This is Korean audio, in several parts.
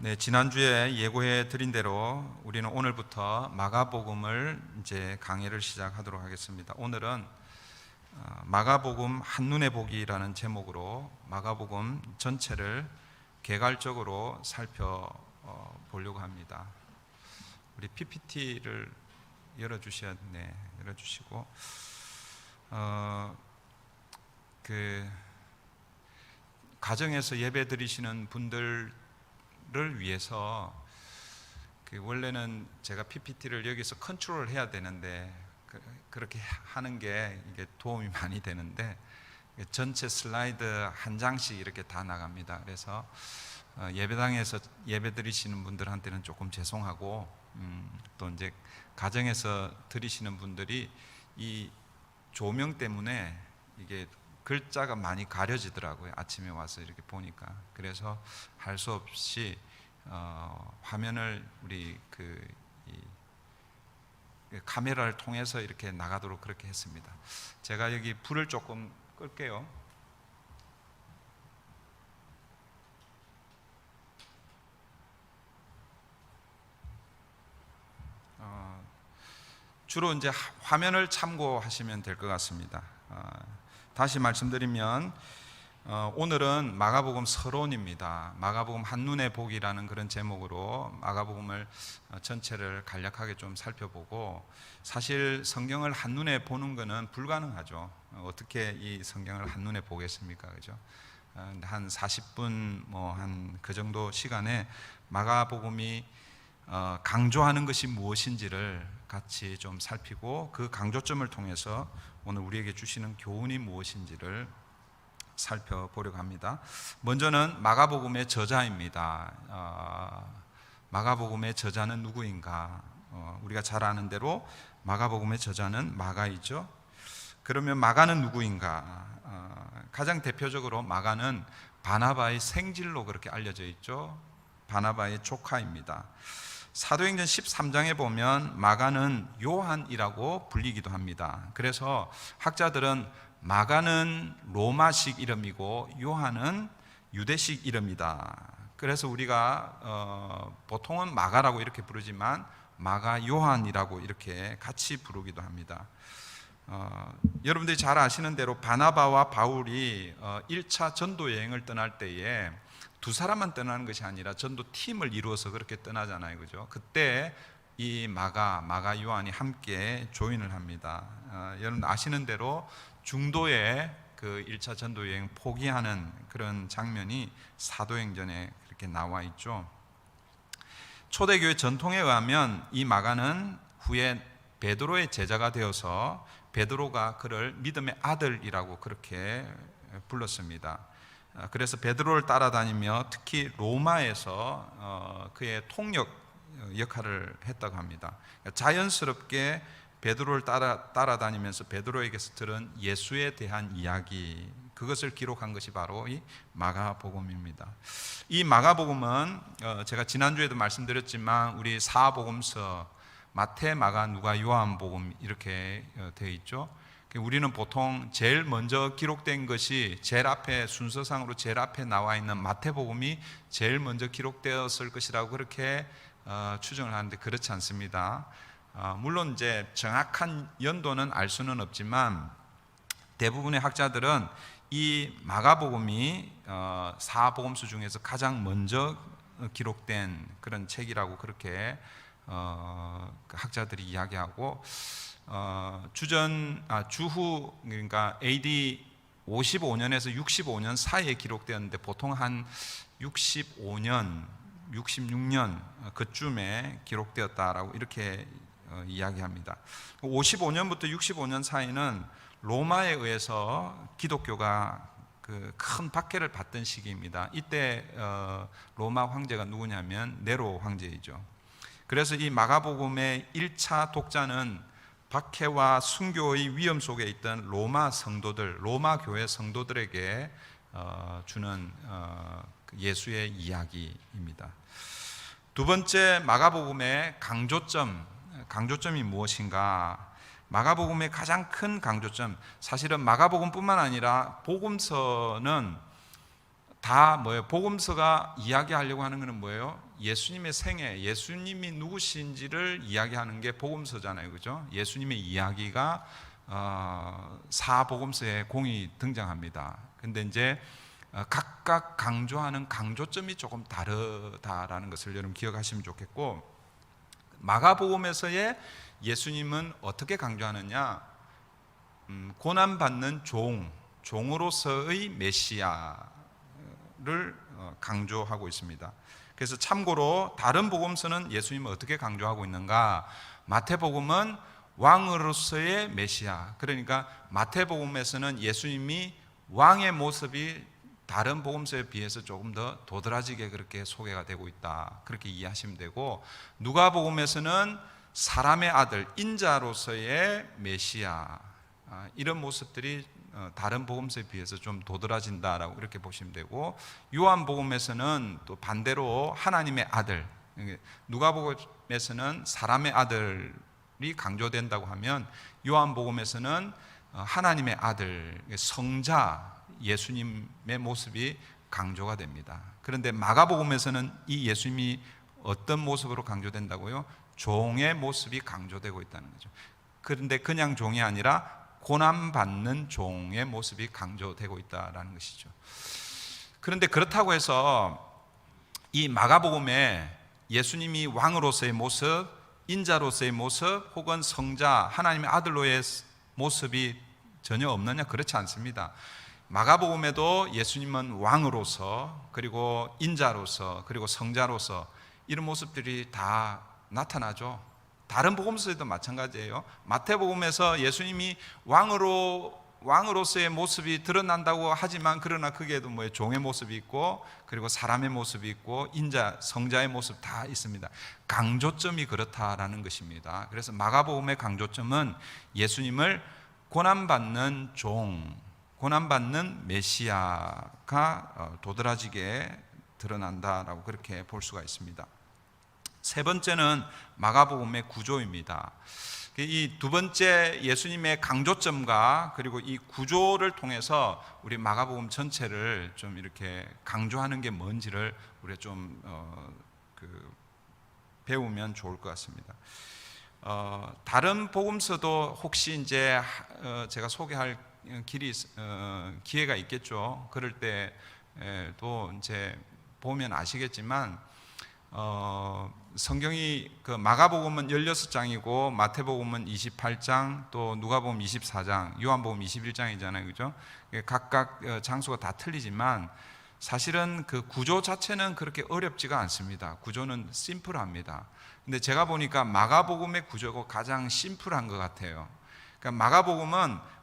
네, 지난주에 예고해 드린 대로 우리는 오늘부터 마가복음을 이제 강의를 시작하도록 하겠습니다. 오늘은 마가복음 한눈에 보기라는 제목으로 마가복음 전체를 개괄적으로 살펴보려고 합니다. 우리 PPT를 열어주시고 가정에서 예배 드리시는 분들을 위해서 원래는 제가 PPT를 여기서 컨트롤을 해야 되는데 그렇게 하는 게 이게 도움이 많이 되는데 전체 슬라이드 한 장씩 이렇게 다 나갑니다. 그래서 예배당에서 예배 드리시는 분들한테는 조금 죄송하고 또 이제 가정에서 드리시는 분들이 이 조명 때문에 이게 글자가 많이 가려지더라고요. 아침에 와서 이렇게 보니까. 그래서 할 수 없이 화면을 우리 카메라를 통해서 이렇게 나가도록 그렇게 했습니다. 제가 여기 불을 조금 끌게요. 주로 이제 화면을 참고하시면 될 것 같습니다. 다시 말씀드리면 오늘은 마가복음 서론입니다. 마가복음 한눈에 보기라는 그런 제목으로 마가복음을 전체를 간략하게 좀 살펴보고, 사실 성경을 한눈에 보는 것은 불가능하죠. 어떻게 이 성경을 한눈에 보겠습니까? 그죠? 한 40분 한 그 정도 시간에 마가복음이 강조하는 것이 무엇인지를 같이 좀 살피고, 그 강조점을 통해서 오늘 우리에게 주시는 교훈이 무엇인지를 살펴보려고 합니다. 먼저는 마가복음의 저자입니다. 마가복음의 저자는 누구인가? 우리가 잘 아는 대로 마가복음의 저자는 마가이죠. 그러면 마가는 누구인가? 가장 대표적으로 마가는 바나바의 생질로 그렇게 알려져 있죠. 바나바의 조카입니다. 사도행전 13장에 보면 마가는 요한이라고 불리기도 합니다. 그래서 학자들은 마가는 로마식 이름이고 요한은 유대식 이름이다. 그래서 우리가 보통은 마가라고 이렇게 부르지만 마가 요한이라고 이렇게 같이 부르기도 합니다. 여러분들이 잘 아시는 대로 바나바와 바울이 1차 전도 여행을 떠날 때에 두 사람만 떠나는 것이 아니라 전도 팀을 이루어서 그렇게 떠나잖아요, 그죠? 그때 이 마가 요한이 함께 조인을 합니다. 여러분 아시는 대로 중도에 그 1차 전도 여행 포기하는 그런 장면이 사도행전에 그렇게 나와 있죠. 초대교회 전통에 의하면 이 마가는 후에 베드로의 제자가 되어서 베드로가 그를 믿음의 아들이라고 그렇게 불렀습니다. 그래서 베드로를 따라다니며 특히 로마에서 그의 통역 역할을 했다고 합니다. 자연스럽게 베드로를 따라다니면서 베드로에게서 들은 예수에 대한 이야기, 그것을 기록한 것이 바로 이 마가복음입니다. 이 마가복음은 제가 지난주에도 말씀드렸지만 우리 사복음서 마태, 마가, 누가, 요한복음 이렇게 되어 있죠. 우리는 보통 제일 먼저 기록된 것이 제일 앞에, 순서상으로 제일 앞에 나와 있는 마태복음이 제일 먼저 기록되었을 것이라고 그렇게 추정을 하는데 그렇지 않습니다. 물론 이제 정확한 연도는 알 수는 없지만 대부분의 학자들은 이 마가복음이 사복음서 중에서 가장 먼저 기록된 그런 책이라고 그렇게 학자들이 이야기하고, 주후 그러니까 AD 55년에서 65년 사이에 기록되었는데 보통 한 65년, 66년 그쯤에 기록되었다라고 이렇게 이야기합니다. 55년부터 65년 사이는 로마에 의해서 기독교가 그 큰 박해를 받던 시기입니다. 이때 로마 황제가 누구냐면 네로 황제이죠. 그래서 이 마가복음의 1차 독자는 박해와 순교의 위험 속에 있던 로마 성도들, 로마 교회 성도들에게 주는 예수의 이야기입니다. 두 번째, 마가복음의 강조점이 무엇인가? 마가복음의 가장 큰 강조점, 사실은 마가복음뿐만 아니라 복음서는 다 뭐예요? 복음서가 이야기하려고 하는 것은 뭐예요? 예수님의 생애, 예수님이 누구신지를 이야기하는 게 복음서잖아요, 그죠? 예수님의 이야기가 사복음서에 공이 등장합니다. 근데 이제 각각 강조하는 강조점이 조금 다르다라는 것을 여러분 기억하시면 좋겠고, 마가복음에서의 예수님은 어떻게 강조하느냐? 고난받는 종으로서의 메시아를 강조하고 있습니다. 그래서 참고로 다른 복음서는 예수님을 어떻게 강조하고 있는가? 마태복음은 왕으로서의 메시아, 그러니까 마태복음에서는 예수님이 왕의 모습이 다른 복음서에 비해서 조금 더 도드라지게 그렇게 소개가 되고 있다, 그렇게 이해하시면 되고, 누가복음에서는 사람의 아들, 인자로서의 메시아, 이런 모습들이 다른 복음서에 비해서 좀 도드라진다라고 이렇게 보시면 되고, 요한복음에서는 또 반대로 하나님의 아들, 누가복음에서는 사람의 아들이 강조된다고 하면, 요한복음에서는 하나님의 아들, 성자 예수님의 모습이 강조가 됩니다. 그런데 마가복음에서는 이 예수님이 어떤 모습으로 강조된다고요? 종의 모습이 강조되고 있다는 거죠. 그런데 그냥 종이 아니라 고난받는 종의 모습이 강조되고 있다는 것이죠. 그런데 그렇다고 해서 이 마가복음에 예수님이 왕으로서의 모습, 인자로서의 모습, 혹은 성자, 하나님의 아들로의 모습이 전혀 없느냐? 그렇지 않습니다. 마가복음에도 예수님은 왕으로서, 그리고 인자로서, 그리고 성자로서 이런 모습들이 다 나타나죠. 다른 복음서에도 마찬가지예요. 마태복음에서 예수님이 왕으로서의 모습이 드러난다고 하지만, 그러나 거기에도 종의 모습이 있고, 그리고 사람의 모습이 있고, 인자, 성자의 모습 다 있습니다. 강조점이 그렇다라는 것입니다. 그래서 마가복음의 강조점은 예수님을 고난받는 종, 고난받는 메시아가 도드라지게 드러난다라고 그렇게 볼 수가 있습니다. 세 번째는 마가복음의 구조입니다. 이 두 번째 예수님의 강조점과 그리고 이 구조를 통해서 우리 마가복음 전체를 좀 이렇게 강조하는 게 뭔지를 우리가 좀 배우면 좋을 것 같습니다. 다른 복음서도 혹시 이제 제가 소개할 기회가 있겠죠. 그럴 때도 이제 보면 아시겠지만, 성경이 마가복음은 16장이고 마태복음은 28장, 또 누가복음 24장, 요한복음 21장이잖아요, 그죠? 각각 장소가 다 틀리지만 사실은 그 구조 자체는 그렇게 어렵지가 않습니다. 구조는 심플합니다. 근데 제가 보니까 마가복음의 구조가 가장 심플한 것 같아요. 그러니까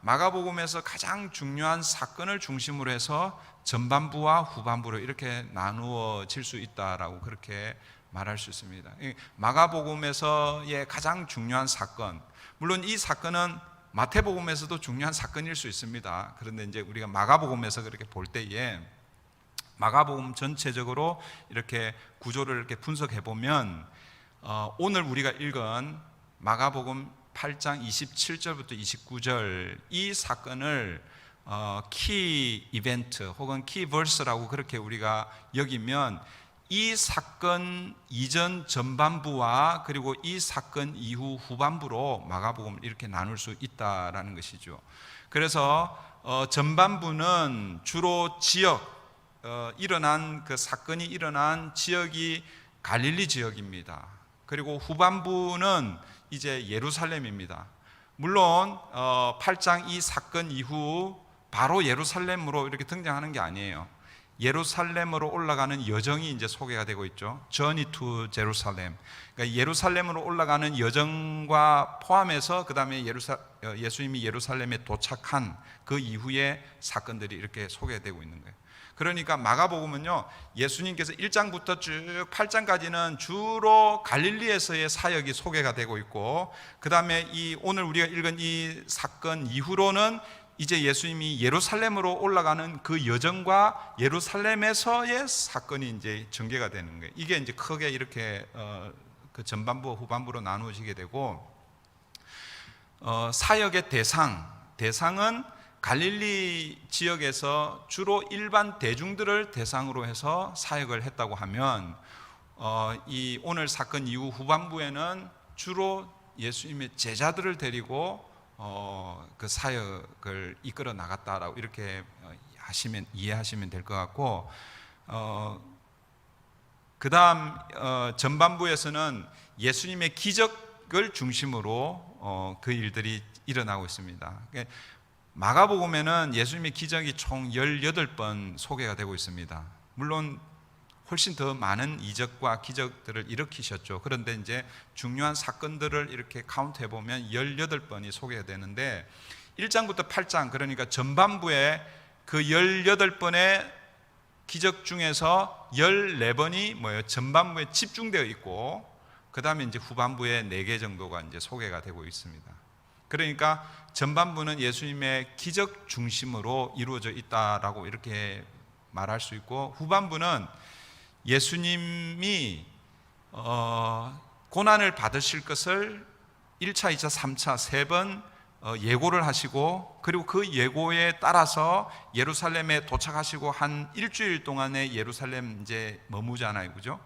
마가복음에서 가장 중요한 사건을 중심으로 해서 전반부와 후반부로 이렇게 나누어질 수 있다라고 그렇게 말할 수 있습니다. 마가복음에서의 가장 중요한 사건, 물론 이 사건은 마태복음에서도 중요한 사건일 수 있습니다. 그런데 이제 우리가 마가복음에서 그렇게 볼 때에 마가복음 전체적으로 이렇게 구조를 이렇게 분석해 보면, 오늘 우리가 읽은 마가복음 8장 27절부터 29절 이 사건을 키 이벤트 혹은 키 버스라고 그렇게 우리가 여기면, 이 사건 이전 전반부와 그리고 이 사건 이후 후반부로 마가복음을 이렇게 나눌 수 있다라는 것이죠. 그래서 전반부는 주로 일어난 그 사건이 일어난 지역이 갈릴리 지역입니다. 그리고 후반부는 이제 예루살렘입니다. 물론 8장 이 사건 이후 바로 예루살렘으로 이렇게 등장하는 게 아니에요. 예루살렘으로 올라가는 여정이 이제 소개가 되고 있죠. Journey to Jerusalem. 그러니까 예루살렘으로 올라가는 여정과 포함해서 그 다음에 예수님이 예루살렘에 도착한 그 이후의 사건들이 이렇게 소개되고 있는 거예요. 그러니까 마가복음은요, 예수님께서 1장부터 쭉 8장까지는 주로 갈릴리에서의 사역이 소개가 되고 있고, 그 다음에 오늘 우리가 읽은 이 사건 이후로는 이제 예수님이 예루살렘으로 올라가는 그 여정과 예루살렘에서의 사건이 이제 전개가 되는 거예요. 이게 이제 크게 이렇게 그 전반부와 후반부로 나누어지게 되고, 사역의 대상은 갈릴리 지역에서 주로 일반 대중들을 대상으로 해서 사역을 했다고 하면, 이 오늘 사건 이후 후반부에는 주로 예수님의 제자들을 데리고 그 사역을 이끌어 나갔다라고 이렇게 이해하시면 될 것 같고, 그 다음 전반부에서는 예수님의 기적을 중심으로 그 일들이 일어나고 있습니다. 마가복음에는 예수님의 기적이 총 18번 소개가 되고 있습니다. 물론 훨씬 더 많은 이적과 기적들을 일으키셨죠. 그런데 이제 중요한 사건들을 이렇게 카운트해 보면 18번이 소개가 되는데, 1장부터 8장, 그러니까 전반부에 그 18번의 기적 중에서 14번이 뭐예요? 전반부에 집중되어 있고, 그 다음에 이제 후반부에 4개 정도가 이제 소개가 되고 있습니다. 그러니까 전반부는 예수님의 기적 중심으로 이루어져 있다라고 이렇게 말할 수 있고, 후반부는 예수님이 고난을 받으실 것을 1차, 2차, 3차 3번 예고를 하시고, 그리고 그 예고에 따라서 예루살렘에 도착하시고 한 일주일 동안의 예루살렘 이제 머무잖아요, 그죠?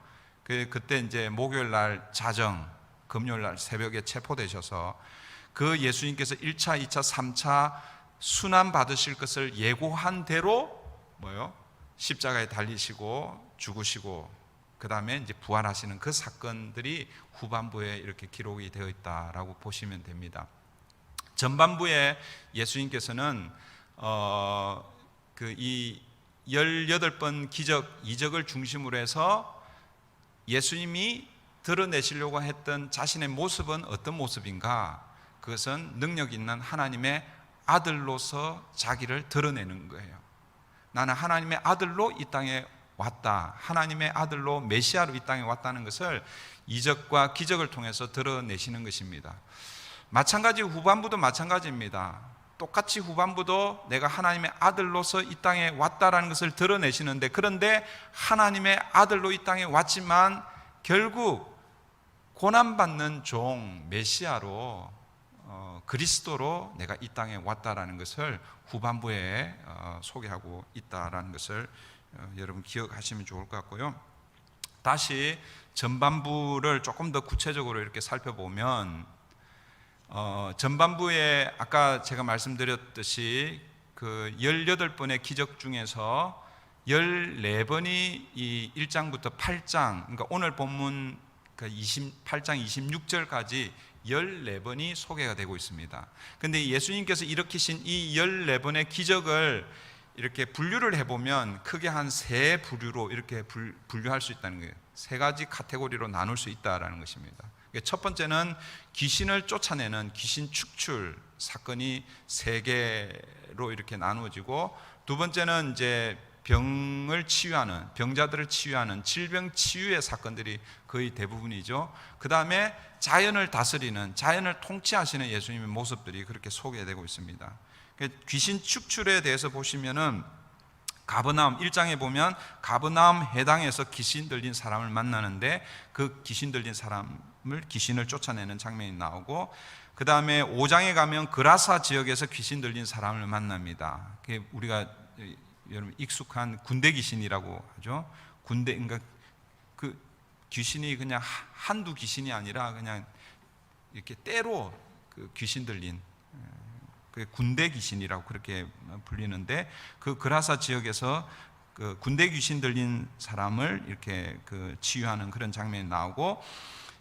그때 이제 목요일 날 자정, 금요일 날 새벽에 체포되셔서 그 예수님께서 1차, 2차, 3차 순환 받으실 것을 예고한 대로 뭐요? 십자가에 달리시고 죽으시고 그 다음에 이제 부활하시는 그 사건들이 후반부에 이렇게 기록이 되어 있다라고 보시면 됩니다. 전반부에 예수님께서는 이 18번 기적, 이적을 중심으로 해서 예수님이 드러내시려고 했던 자신의 모습은 어떤 모습인가? 그것은 능력 있는 하나님의 아들로서 자기를 드러내는 거예요. 나는 하나님의 아들로 이 땅에 왔다, 하나님의 아들로 메시아로 이 땅에 왔다는 것을 이적과 기적을 통해서 드러내시는 것입니다. 마찬가지 후반부도 마찬가지입니다. 똑같이 후반부도 내가 하나님의 아들로서 이 땅에 왔다라는 것을 드러내시는데, 그런데 하나님의 아들로 이 땅에 왔지만 결국 고난받는 종 메시아로 그리스도로 내가 이 땅에 왔다라는 것을 후반부에 소개하고 있다라는 것을 여러분 기억하시면 좋을 것 같고요. 다시 전반부를 조금 더 구체적으로 이렇게 살펴보면, 전반부에 아까 제가 말씀드렸듯이 그 18번의 기적 중에서 14번이 이 1장부터 8장, 그러니까 오늘 본문 28장 26절까지 14번이 소개가 되고 있습니다. 그런데 예수님께서 일으키신 이 14번의 기적을 이렇게 분류를 해보면 크게 한 3부류로 이렇게 분류할 수 있다는 거예요. 3가지 카테고리로 나눌 수 있다는 것입니다. 첫 번째는 귀신을 쫓아내는 귀신 축출 사건이 3개로 이렇게 나누어지고, 두 번째는 이제 병을 치유하는, 병자들을 치유하는 질병 치유의 사건들이 거의 대부분이죠. 그 다음에 자연을 다스리는, 자연을 통치하시는 예수님의 모습들이 그렇게 소개되고 있습니다. 귀신 축출에 대해서 보시면은 가버나움 1장에 보면 가버나움 해당에서 귀신 들린 사람을 만나는데, 그 귀신 들린 사람을 귀신을 쫓아내는 장면이 나오고, 그 다음에 5장에 가면 그라사 지역에서 귀신 들린 사람을 만납니다. 그게 우리가 여러분 익숙한 군대 귀신이라고 하죠. 군대, 그러니까 그 귀신이 그냥 한두 귀신이 아니라 그냥 이렇게 때로 그 귀신 들린, 그 군대 귀신이라고 그렇게 불리는데, 그 그라사 지역에서 그 군대 귀신 들린 사람을 이렇게 그 치유하는 그런 장면이 나오고,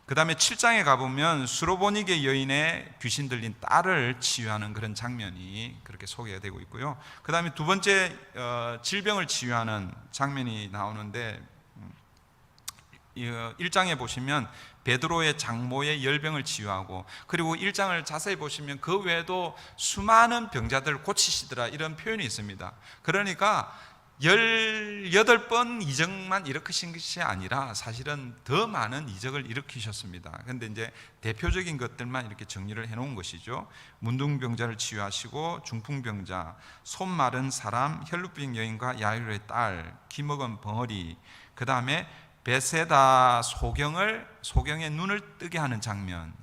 그 다음에 7장에 가보면 수로보니게 여인의 귀신 들린 딸을 치유하는 그런 장면이 그렇게 소개가 되고 있고요. 그 다음에 두 번째 질병을 치유하는 장면이 나오는데, 1장에 보시면 베드로의 장모의 열병을 치유하고, 그리고 1장을 자세히 보시면 그 외에도 수많은 병자들을 고치시더라, 이런 표현이 있습니다. 그러니까 18번 이적만 일으키신 것이 아니라 사실은 더 많은 이적을 일으키셨습니다. 그런데 이제 대표적인 것들만 이렇게 정리를 해놓은 것이죠. 문둥병자를 치유하시고, 중풍병자, 손 마른 사람, 혈루병 여인과 야이로의 딸, 기먹은 벙어리, 그 다음에 베세다 소경의 눈을 뜨게 하는 장면,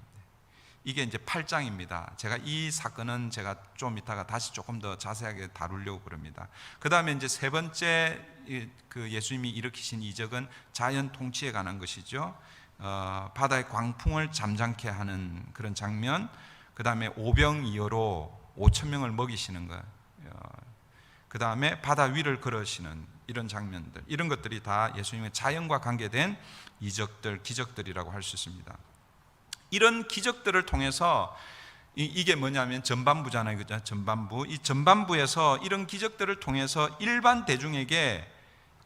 이게 이제 8장입니다. 제가 이 사건은 제가 좀 이따가 다시 조금 더 자세하게 다루려고 그럽니다. 그 다음에 이제 세 번째 그 예수님이 일으키신 이적은 자연 통치에 관한 것이죠. 바다의 광풍을 잠잠케 하는 그런 장면, 그 다음에 오병이어로 5천 명을 먹이시는 것, 그 다음에 바다 위를 걸으시는 이런 장면들, 이런 것들이 다 예수님의 자연과 관계된 이적들, 기적들이라고 할 수 있습니다. 이런 기적들을 통해서 이게 뭐냐면 전반부잖아요, 그죠? 전반부. 이 전반부에서 이런 기적들을 통해서 일반 대중에게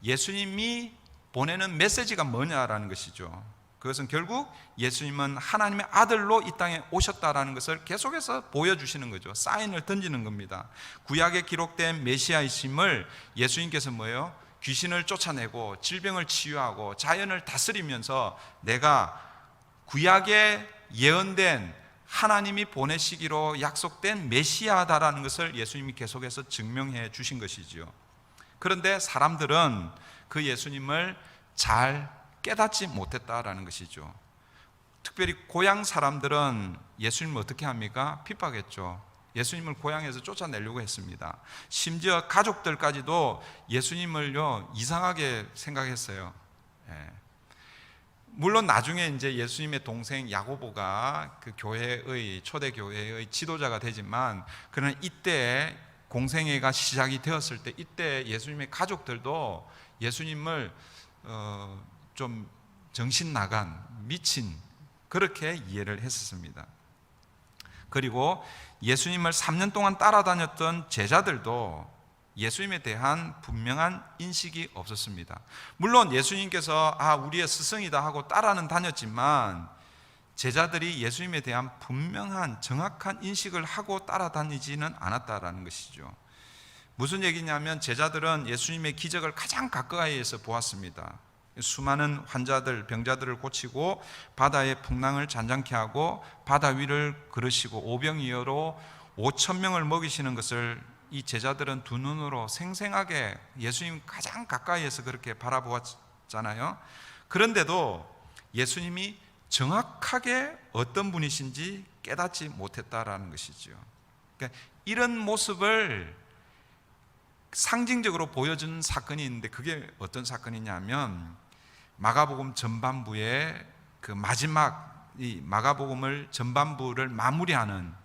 예수님이 보내는 메시지가 뭐냐라는 것이죠. 그것은 결국 예수님은 하나님의 아들로 이 땅에 오셨다라는 것을 계속해서 보여주시는 거죠. 사인을 던지는 겁니다. 구약에 기록된 메시아이심을 예수님께서 뭐예요? 귀신을 쫓아내고 질병을 치유하고 자연을 다스리면서 내가 구약에 예언된 하나님이 보내시기로 약속된 메시아다라는 것을 예수님이 계속해서 증명해 주신 것이죠. 그런데 사람들은 그 예수님을 잘 깨닫지 못했다라는 것이죠. 특별히 고향 사람들은 예수님을 어떻게 합니까? 핍박했죠. 예수님을 고향에서 쫓아내려고 했습니다. 심지어 가족들까지도 예수님을요 이상하게 생각했어요. 물론 나중에 이제 예수님의 동생 야고보가 그 교회의 초대 교회의 지도자가 되지만, 그러나 이때 공생애가 시작이 되었을 때 이때 예수님의 가족들도 예수님을 좀 정신 나간 미친 그렇게 이해를 했었습니다. 그리고 예수님을 3년 동안 따라다녔던 제자들도 예수님에 대한 분명한 인식이 없었습니다. 물론 예수님께서 우리의 스승이다 하고 따라는 다녔지만 제자들이 예수님에 대한 분명한 정확한 인식을 하고 따라다니지는 않았다라는 것이죠. 무슨 얘기냐면 제자들은 예수님의 기적을 가장 가까이에서 보았습니다. 수많은 환자들, 병자들을 고치고 바다의 풍랑을 잔잔케 하고 바다 위를 걸으시고 오병이어로 5천 명을 먹이시는 것을 이 제자들은 두 눈으로 생생하게 예수님 가장 가까이에서 그렇게 바라보았잖아요. 그런데도 예수님이 정확하게 어떤 분이신지 깨닫지 못했다라는 것이죠. 그러니까 이런 모습을 상징적으로 보여준 사건이 있는데 그게 어떤 사건이냐면 마가복음 전반부의 그 마지막 이 마가복음을 전반부를 마무리하는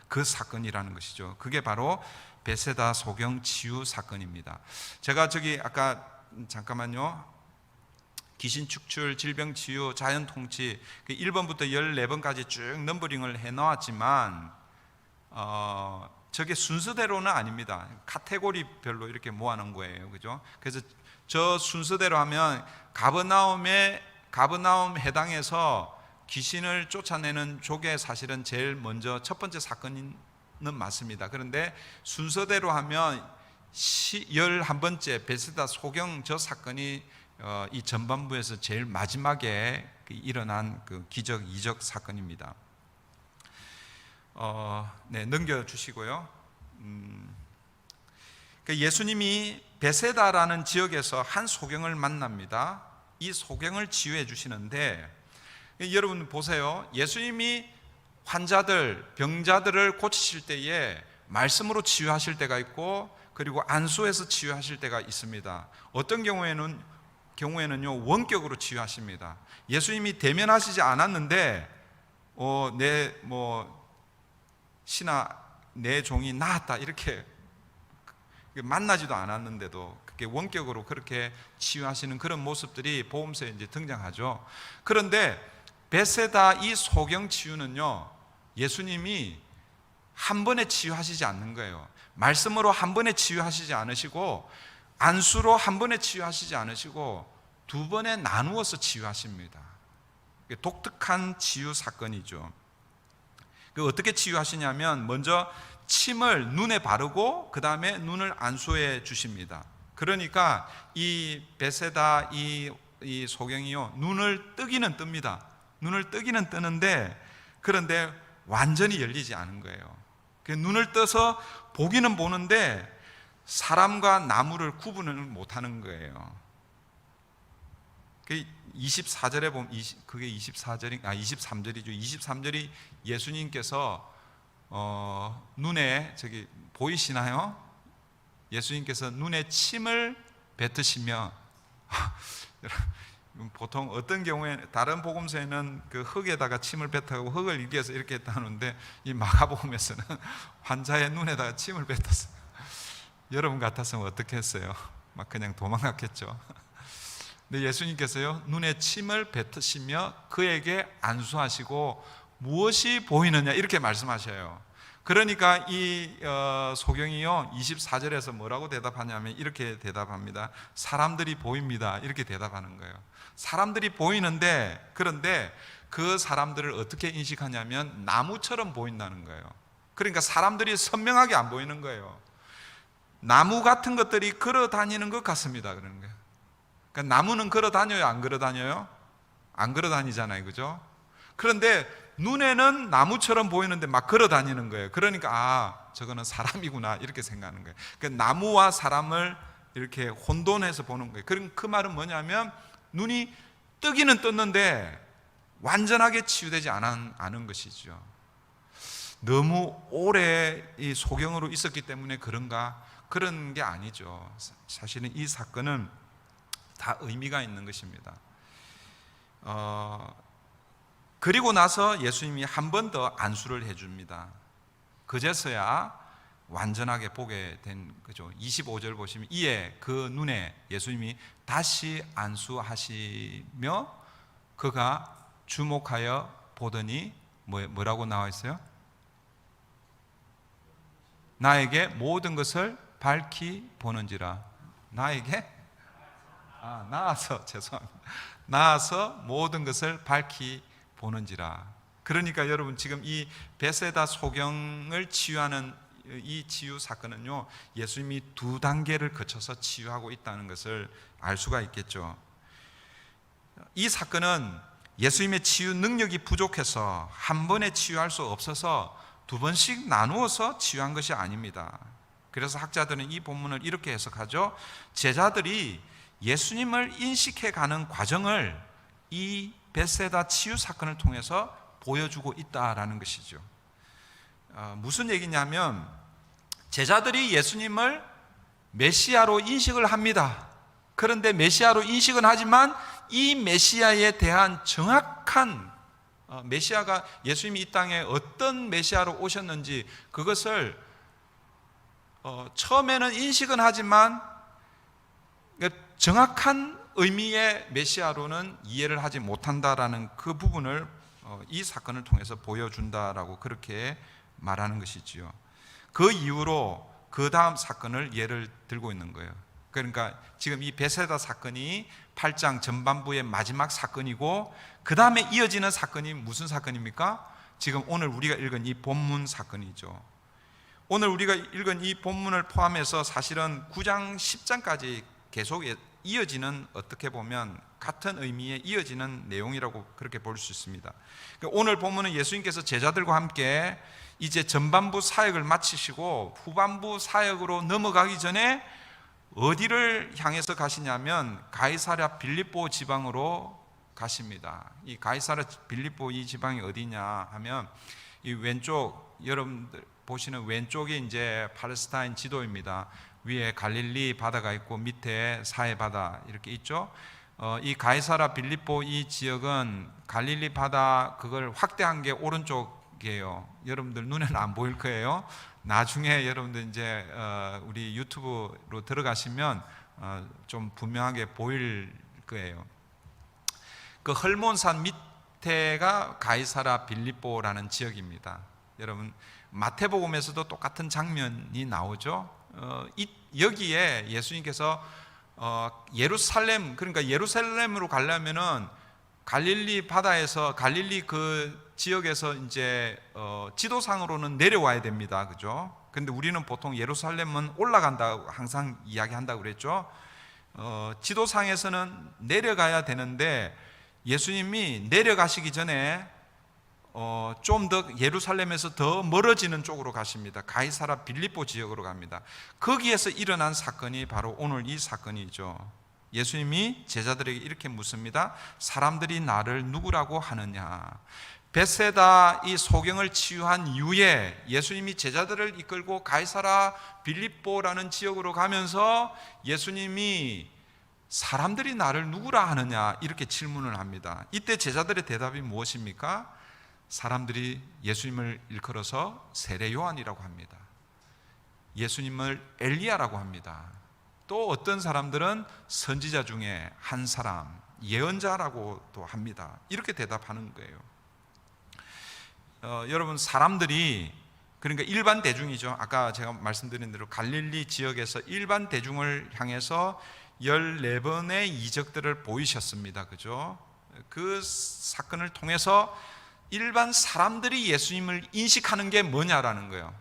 그 사건이라는 것이죠. 그게 바로 베세다 소경 치유 사건입니다. 제가 저기 아까 잠깐만요. 귀신 축출, 질병 치유, 자연 통치 1번부터 14번까지 쭉 넘버링을 해 놓았지만 저게 순서대로는 아닙니다. 카테고리별로 이렇게 모아놓은 거예요. 그죠? 그래서 저 순서대로 하면 가버나움 해당에서 귀신을 쫓아내는 쪽에 사실은 제일 먼저 첫 번째 사건은 맞습니다. 그런데 순서대로 하면 11번째 베세다 소경 저 사건이 이 전반부에서 제일 마지막에 일어난 그 기적 이적 사건입니다. 네, 넘겨주시고요. 예수님이 베세다라는 지역에서 한 소경을 만납니다. 이 소경을 치유해 주시는데 여러분 보세요. 예수님이 환자들, 병자들을 고치실 때에 말씀으로 치유하실 때가 있고 그리고 안수해서 치유하실 때가 있습니다. 어떤 경우에는요 원격으로 치유하십니다. 예수님이 대면하시지 않았는데 내 종이 나았다 이렇게 만나지도 않았는데도 그게 원격으로 그렇게 치유하시는 그런 모습들이 복음서에 이제 등장하죠. 그런데 베세다 이 소경 치유는요 예수님이 한 번에 치유하시지 않는 거예요. 말씀으로 한 번에 치유하시지 않으시고 안수로 한 번에 치유하시지 않으시고 두 번에 나누어서 치유하십니다. 독특한 치유 사건이죠. 어떻게 치유하시냐면 먼저 침을 눈에 바르고 그 다음에 눈을 안수해 주십니다. 그러니까 이 베세다 이 소경이요 눈을 뜨기는 뜹니다. 눈을 뜨기는 뜨는데 그런데 완전히 열리지 않은 거예요. 눈을 떠서 보기는 보는데 사람과 나무를 구분을 못하는 거예요. 그 24절에 보면 그게 23절이죠. 23절이 예수님께서 눈에 저기 보이시나요? 예수님께서 눈에 침을 뱉으시며 보통 어떤 경우에 다른 복음서에는 그 흙에다가 침을 뱉어가고 흙을 일기해서 이렇게 했다는데 이 마가복음에서는 환자의 눈에다가 침을 뱉었어요. 여러분 같았으면 어떻게 했어요? 막 그냥 도망갔겠죠. 근데 예수님께서요 눈에 침을 뱉으시며 그에게 안수하시고 무엇이 보이느냐 이렇게 말씀하셔요. 그러니까 이 소경이요 24절에서 뭐라고 대답하냐면 이렇게 대답합니다. 사람들이 보입니다 이렇게 대답하는 거예요. 사람들이 보이는데 그런데 그 사람들을 어떻게 인식하냐면 나무처럼 보인다는 거예요. 그러니까 사람들이 선명하게 안 보이는 거예요. 나무 같은 것들이 걸어 다니는 것 같습니다 그러는 거예요. 그러니까 나무는 걸어 다녀요 안 걸어 다녀요? 안 걸어 다니잖아요 그죠? 그런데 눈에는 나무처럼 보이는데 막 걸어 다니는 거예요. 그러니까 저거는 사람이구나 이렇게 생각하는 거예요. 그러니까 나무와 사람을 이렇게 혼돈해서 보는 거예요. 그럼 그 말은 뭐냐면 눈이 뜨기는 떴는데 완전하게 치유되지 않은 것이죠. 너무 오래 이 소경으로 있었기 때문에 그런 게 아니죠. 사실은 이 사건은 다 의미가 있는 것입니다. 그리고 나서 예수님이 한 번 더 안수를 해줍니다. 그제서야 완전하게 보게 된 거죠. 25절 보시면 이에 그 눈에 예수님이 다시 안수하시며 그가 주목하여 보더니 뭐라고 나와 있어요? 나에게 모든 것을 밝히 보는지라. 나에게? 나아서 죄송합니다. 나아서 모든 것을 밝히 보는지라. 그러니까 여러분 지금 이 베세다 소경을 치유하는 이 치유 사건은요 예수님이 두 단계를 거쳐서 치유하고 있다는 것을 알 수가 있겠죠. 이 사건은 예수님의 치유 능력이 부족해서 한 번에 치유할 수 없어서 두 번씩 나누어서 치유한 것이 아닙니다. 그래서 학자들은 이 본문을 이렇게 해석하죠. 제자들이 예수님을 인식해가는 과정을 이 베세다 치유 사건을 통해서 보여주고 있다라는 것이죠. 무슨 얘기냐면 제자들이 예수님을 메시아로 인식을 합니다. 그런데 메시아로 인식은 하지만 이 메시아에 대한 정확한 메시아가 예수님이 이 땅에 어떤 메시아로 오셨는지 그것을 처음에는 인식은 하지만 정확한 의미의 메시아로는 이해를 하지 못한다라는 그 부분을 이 사건을 통해서 보여준다라고 그렇게 말하는 것이지요. 그 이후로 그 다음 사건을 예를 들고 있는 거예요. 그러니까 지금 이 베세다 사건이 8장 전반부의 마지막 사건이고 그 다음에 이어지는 사건이 무슨 사건입니까? 지금 오늘 우리가 읽은 이 본문 사건이죠. 오늘 우리가 읽은 이 본문을 포함해서 사실은 9장 10장까지 계속 이어지는 어떻게 보면 같은 의미의 이어지는 내용이라고 그렇게 볼 수 있습니다. 오늘 본문은 예수님께서 제자들과 함께 이제 전반부 사역을 마치시고 후반부 사역으로 넘어가기 전에 어디를 향해서 가시냐면 가이사랴 빌립보 지방으로 가십니다. 이 가이사랴 빌립보 이 지방이 어디냐 하면 이 왼쪽 여러분들 보시는 왼쪽이 이제 팔레스타인 지도입니다. 위에 갈릴리 바다가 있고 밑에 사해 바다 이렇게 있죠. 이 가이사랴 빌립보 이 지역은 갈릴리 바다 그걸 확대한 게 오른쪽이에요. 여러분들 눈에는 안 보일 거예요. 나중에 여러분들 이제 우리 유튜브로 들어가시면 좀 분명하게 보일 거예요. 그 헐몬산 밑에가 가이사랴 빌립보라는 지역입니다. 여러분 마태복음에서도 똑같은 장면이 나오죠. 여기에 예수님께서 예루살렘 그러니까 예루살렘으로 가려면은 갈릴리 바다에서 갈릴리 그 지역에서 이제 지도상으로는 내려와야 됩니다. 그죠? 근데 우리는 보통 예루살렘은 올라간다고 항상 이야기한다고 그랬죠. 지도상에서는 내려가야 되는데 예수님이 내려가시기 전에 좀 더 예루살렘에서 더 멀어지는 쪽으로 가십니다. 가이사랴 빌립보 지역으로 갑니다. 거기에서 일어난 사건이 바로 오늘 이 사건이죠. 예수님이 제자들에게 이렇게 묻습니다. 사람들이 나를 누구라고 하느냐? 벳세다 이 소경을 치유한 이후에 예수님이 제자들을 이끌고 가이사라 빌립보라는 지역으로 가면서 예수님이 사람들이 나를 누구라 하느냐 이렇게 질문을 합니다. 이때 제자들의 대답이 무엇입니까? 사람들이 예수님을 일컬어서 세례 요한이라고 합니다. 예수님을 엘리야라고 합니다. 또 어떤 사람들은 선지자 중에 한 사람, 예언자라고도 합니다. 이렇게 대답하는 거예요. 여러분, 사람들이, 그러니까 일반 대중이죠. 아까 제가 말씀드린 대로 갈릴리 지역에서 일반 대중을 향해서 14번의 이적들을 보이셨습니다. 그죠? 그 사건을 통해서 일반 사람들이 예수님을 인식하는 게 뭐냐라는 거예요.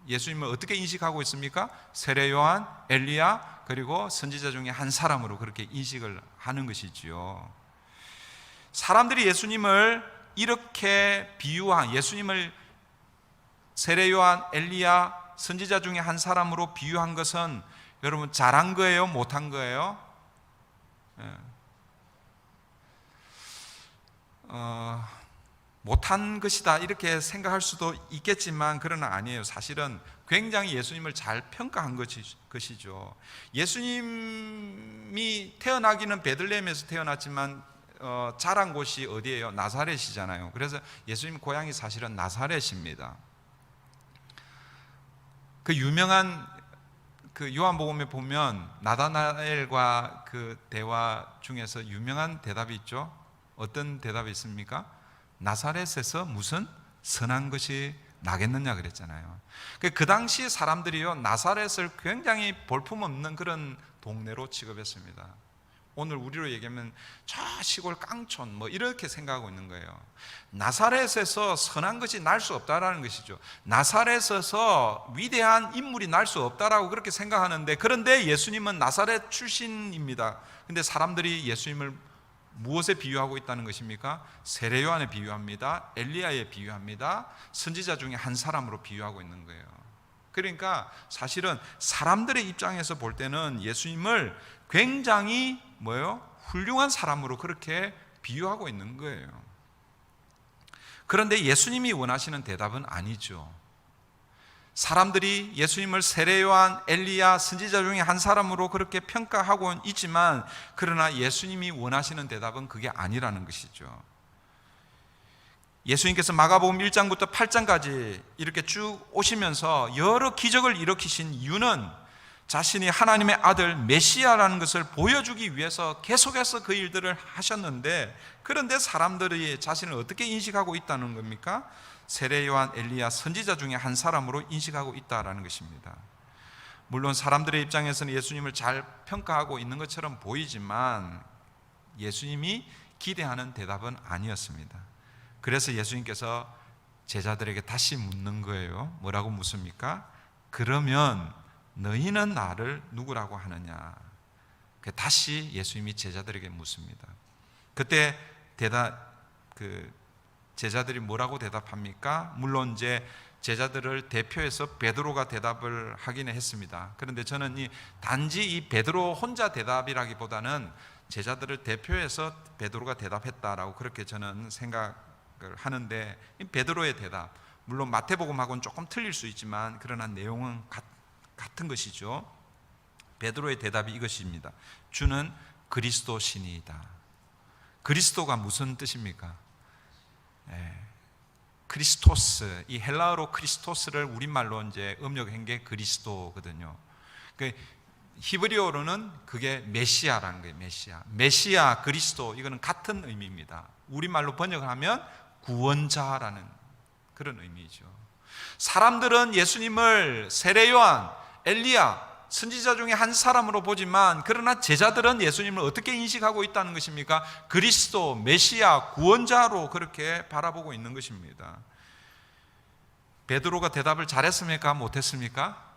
예수님을 어떻게 인식하고 있습니까? 세례 요한, 엘리야, 그리고 선지자 중에 한 사람으로 그렇게 인식을 하는 것이지요. 사람들이 예수님을 이렇게 비유한, 예수님을 세례 요한, 엘리야, 선지자 중에 한 사람으로 비유한 것은 여러분 잘한 거예요? 못한 거예요? 못한 것이다 이렇게 생각할 수도 있겠지만 그러나 아니에요. 사실은 굉장히 예수님을 잘 평가한 것이죠. 예수님이 태어나기는 베들레헴에서 태어났지만 자란 곳이 어디예요? 나사렛이잖아요. 그래서 예수님 고향이 사실은 나사렛입니다. 그 유명한 그 요한복음에 보면 나다나엘과 그 대화 중에서 유명한 대답이 있죠. 어떤 대답이 있습니까? 나사렛에서 무슨 선한 것이 나겠느냐 그랬잖아요. 그 당시 사람들이요, 나사렛을 굉장히 볼품없는 그런 동네로 취급했습니다. 오늘 우리로 얘기하면 저 시골 깡촌 뭐 이렇게 생각하고 있는 거예요. 나사렛에서 선한 것이 날 수 없다라는 것이죠. 나사렛에서 위대한 인물이 날 수 없다라고 그렇게 생각하는데, 그런데 예수님은 나사렛 출신입니다. 근데 사람들이 예수님을 무엇에 비유하고 있다는 것입니까? 세례 요한에 비유합니다. 엘리야에 비유합니다. 선지자 중에 한 사람으로 비유하고 있는 거예요. 그러니까 사실은 사람들의 입장에서 볼 때는 예수님을 굉장히 훌륭한 사람으로 그렇게 비유하고 있는 거예요. 그런데 예수님이 원하시는 대답은 아니죠. 사람들이 예수님을 세례 요한, 엘리야, 선지자 중에 한 사람으로 그렇게 평가하고 있지만, 그러나 예수님이 원하시는 대답은 그게 아니라는 것이죠. 예수님께서 마가복음 1장부터 8장까지 이렇게 쭉 오시면서 여러 기적을 일으키신 이유는 자신이 하나님의 아들 메시아라는 것을 보여주기 위해서 계속해서 그 일들을 하셨는데, 그런데 사람들이 자신을 어떻게 인식하고 있다는 겁니까? 세례 요한, 엘리야, 선지자 중에 한 사람으로 인식하고 있다라는 것입니다. 물론 사람들의 입장에서는 예수님을 잘 평가하고 있는 것처럼 보이지만 예수님이 기대하는 대답은 아니었습니다. 그래서 예수님께서 제자들에게 다시 묻는 거예요. 뭐라고 묻습니까? 그러면 너희는 나를 누구라고 하느냐? 다시 예수님이 제자들에게 묻습니다. 그때 제자들이 뭐라고 대답합니까? 물론 이제 제자들을 대표해서 베드로가 대답을 하기는 했습니다. 그런데 저는 단지 이 베드로 혼자 대답이라기보다는 제자들을 대표해서 베드로가 대답했다라고 그렇게 저는 생각을 하는데, 이 베드로의 대답, 물론 마태복음하고는 조금 틀릴 수 있지만 그러나 내용은 같은 것이죠. 베드로의 대답이 이것입니다. 주는 그리스도시니이다. 그리스도가 무슨 뜻입니까? 크리스토스, 이 헬라어로 크리스토스를 우리말로 이제 음력한 게 그리스도거든요. 그 히브리어로는 그게 메시아라는 거예요. 메시아, 그리스도, 이거는 같은 의미입니다. 우리말로 번역하면 구원자라는 그런 의미죠. 사람들은 예수님을 세례 요한, 엘리야, 선지자 중에 한 사람으로 보지만, 그러나 제자들은 예수님을 어떻게 인식하고 있다는 것입니까? 그리스도, 메시아, 구원자로 그렇게 바라보고 있는 것입니다. 베드로가 대답을 잘했습니까? 못했습니까?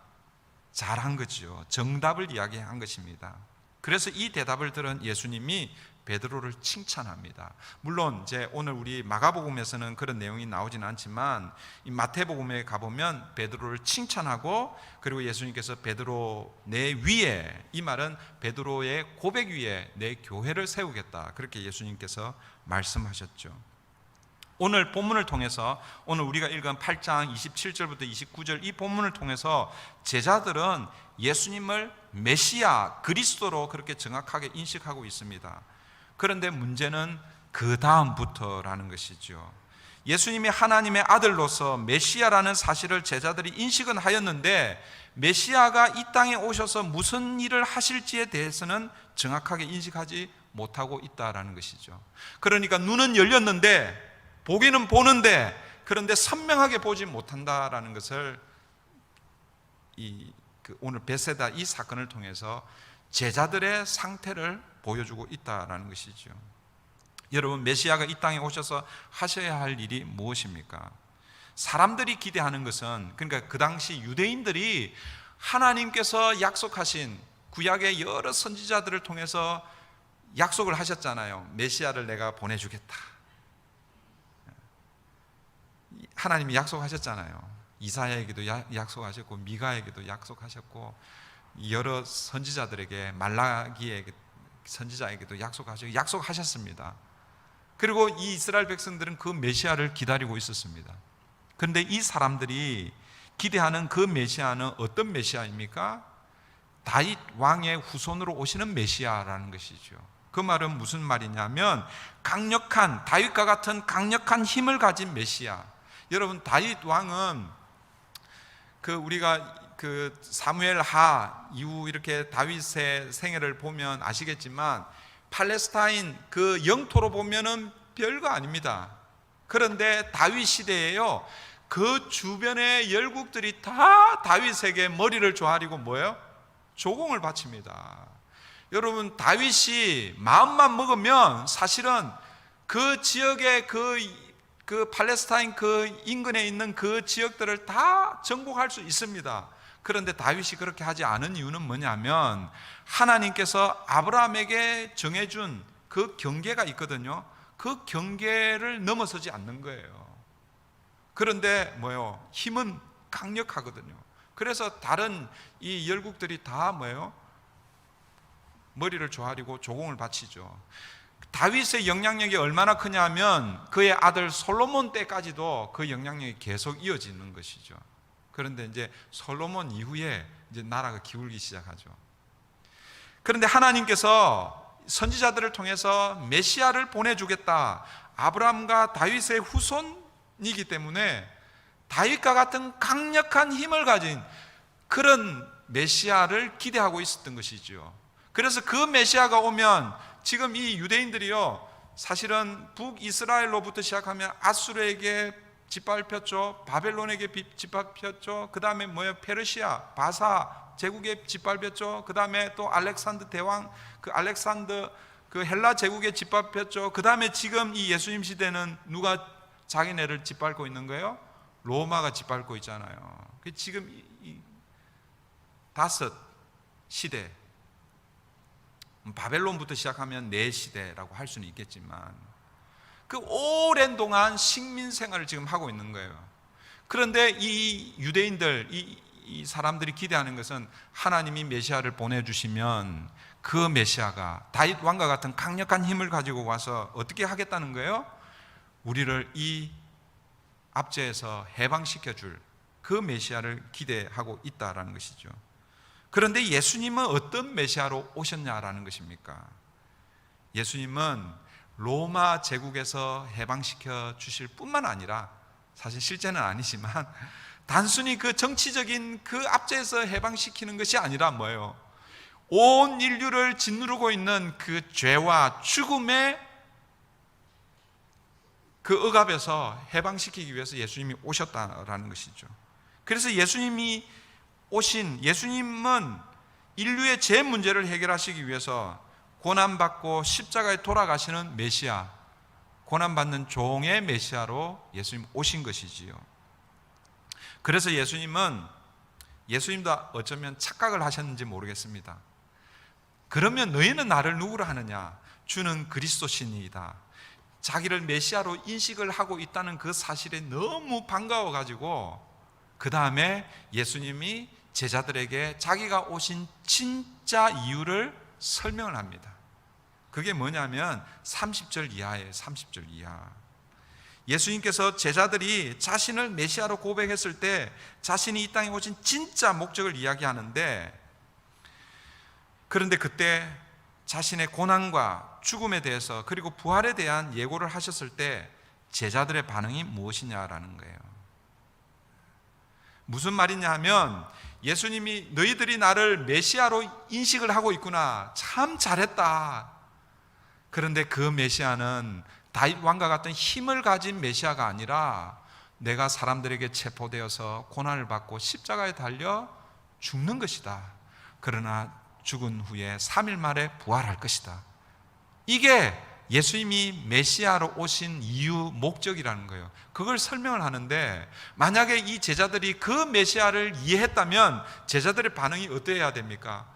잘한 거죠. 정답을 이야기한 것입니다. 그래서 이 대답을 들은 예수님이 베드로를 칭찬합니다. 물론 이제 오늘 우리 마가복음에서는 그런 내용이 나오지는 않지만 이 마태복음에 가보면 베드로를 칭찬하고, 그리고 예수님께서 베드로 내 위에, 이 말은 베드로의 고백 위에 내 교회를 세우겠다, 그렇게 예수님께서 말씀하셨죠. 오늘 본문을 통해서, 오늘 우리가 읽은 8장 27절부터 29절 이 본문을 통해서 제자들은 예수님을 메시아, 그리스도로 그렇게 정확하게 인식하고 있습니다. 그런데 문제는 그 다음부터라는 것이죠. 예수님이 하나님의 아들로서 메시아라는 사실을 제자들이 인식은 하였는데, 메시아가 이 땅에 오셔서 무슨 일을 하실지에 대해서는 정확하게 인식하지 못하고 있다라는 것이죠. 그러니까 눈은 열렸는데, 보기는 보는데, 그런데 선명하게 보지 못한다라는 것을 오늘 베세다 이 사건을 통해서 제자들의 상태를 보여주고 있다라는 것이죠. 여러분, 메시아가 이 땅에 오셔서 하셔야 할 일이 무엇입니까? 사람들이 기대하는 것은, 그러니까 그 당시 유대인들이 하나님께서 약속하신 구약의 여러 선지자들을 통해서 약속을 하셨잖아요. 메시아를 내가 보내주겠다. 하나님이 약속하셨잖아요. 이사야에게도 약속하셨고, 미가에게도 약속하셨고, 여러 선지자들에게, 말라기에게 선지자에게도 약속하셨습니다. 그리고 이 이스라엘 백성들은 그 메시아를 기다리고 있었습니다. 그런데 이 사람들이 기대하는 그 메시아는 어떤 메시아입니까? 다윗 왕의 후손으로 오시는 메시아라는 것이죠. 그 말은 무슨 말이냐면, 강력한, 다윗과 같은 강력한 힘을 가진 메시아. 여러분, 다윗 왕은 우리가 사무엘 하 이후 이렇게 다윗의 생애를 보면 아시겠지만, 팔레스타인 그 영토로 보면은 별거 아닙니다. 그런데 다윗 시대에요, 그 주변의 열국들이 다 다윗에게 머리를 조아리고 뭐예요? 조공을 바칩니다. 여러분, 다윗이 마음만 먹으면 사실은 그 지역의 그 팔레스타인 그 인근에 있는 그 지역들을 다 정복할 수 있습니다. 그런데 다윗이 그렇게 하지 않은 이유는 뭐냐면, 하나님께서 아브라함에게 정해준 그 경계가 있거든요. 그 경계를 넘어서지 않는 거예요. 그런데 뭐예요? 힘은 강력하거든요. 그래서 다른 이 열국들이 다 뭐예요? 머리를 조아리고 조공을 바치죠. 다윗의 영향력이 얼마나 크냐면, 그의 아들 솔로몬 때까지도 그 영향력이 계속 이어지는 것이죠. 그런데 이제 솔로몬 이후에 이제 나라가 기울기 시작하죠. 그런데 하나님께서 선지자들을 통해서 메시아를 보내주겠다, 아브라함과 다윗의 후손이기 때문에 다윗과 같은 강력한 힘을 가진 그런 메시아를 기대하고 있었던 것이죠. 그래서 그 메시아가 오면, 지금 이 유대인들이요, 사실은 북이스라엘로부터 시작하면 아수르에게 짓밟혔죠. 바벨론에게 짓밟혔죠. 그 다음에 뭐예요? 페르시아, 바사 제국에 짓밟혔죠. 그 다음에 또 알렉산더 대왕, 그 알렉산더 그 헬라 제국에 짓밟혔죠. 그 다음에 지금 이 예수님 시대는 누가 자기네를 짓밟고 있는 거예요? 로마가 짓밟고 있잖아요. 지금 이 5 시대, 바벨론부터 시작하면 4 시대라고 할 수는 있겠지만, 그 오랜 동안 식민 생활을 지금 하고 있는 거예요. 그런데 이 유대인들, 이 사람들이 기대하는 것은, 하나님이 메시아를 보내주시면 그 메시아가 다윗 왕과 같은 강력한 힘을 가지고 와서 어떻게 하겠다는 거예요? 우리를 이 압제에서 해방시켜 줄 그 메시아를 기대하고 있다라는 것이죠. 그런데 예수님은 어떤 메시아로 오셨냐라는 것입니까? 예수님은 로마 제국에서 해방시켜 주실 뿐만 아니라, 사실 실제는 아니지만, 단순히 그 정치적인 그 압제에서 해방시키는 것이 아니라 뭐예요? 온 인류를 짓누르고 있는 그 죄와 죽음의 그 억압에서 해방시키기 위해서 예수님이 오셨다라는 것이죠. 그래서 예수님은 인류의 죄 문제를 해결하시기 위해서 고난받고 십자가에 돌아가시는 메시아, 고난받는 종의 메시아로 예수님 오신 것이지요. 그래서 예수님도 어쩌면 착각을 하셨는지 모르겠습니다. 그러면 너희는 나를 누구로 하느냐? 주는 그리스도신이다, 자기를 메시아로 인식을 하고 있다는 그 사실에 너무 반가워 가지고 그 다음에 예수님이 제자들에게 자기가 오신 진짜 이유를 설명을 합니다. 그게 뭐냐면 30절 이하예요. 30절 이하. 예수님께서 제자들이 자신을 메시아로 고백했을 때 자신이 이 땅에 오신 진짜 목적을 이야기하는데, 그런데 그때 자신의 고난과 죽음에 대해서 그리고 부활에 대한 예고를 하셨을 때 제자들의 반응이 무엇이냐라는 거예요. 무슨 말이냐 하면 예수님이 너희들이 나를 메시아로 인식을 하고 있구나, 참 잘했다. 그런데 그 메시아는 다윗 왕과 같은 힘을 가진 메시아가 아니라 내가 사람들에게 체포되어서 고난을 받고 십자가에 달려 죽는 것이다. 그러나 죽은 후에 3일 만에 부활할 것이다. 이게 예수님이 메시아로 오신 이유, 목적이라는 거예요. 그걸 설명을 하는데, 만약에 이 제자들이 그 메시아를 이해했다면 제자들의 반응이 어떠해야 됩니까?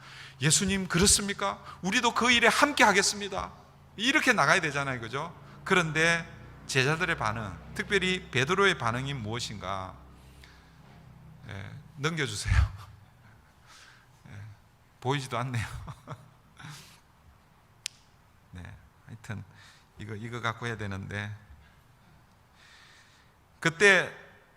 예수님 그렇습니까? 우리도 그 일에 함께 하겠습니다, 이렇게 나가야 되잖아요, 그죠? 그런데 제자들의 반응, 특별히 베드로의 반응이 무엇인가? 넘겨주세요. 보이지도 않네요. 네, 하여튼 이거 갖고 해야 되는데, 그때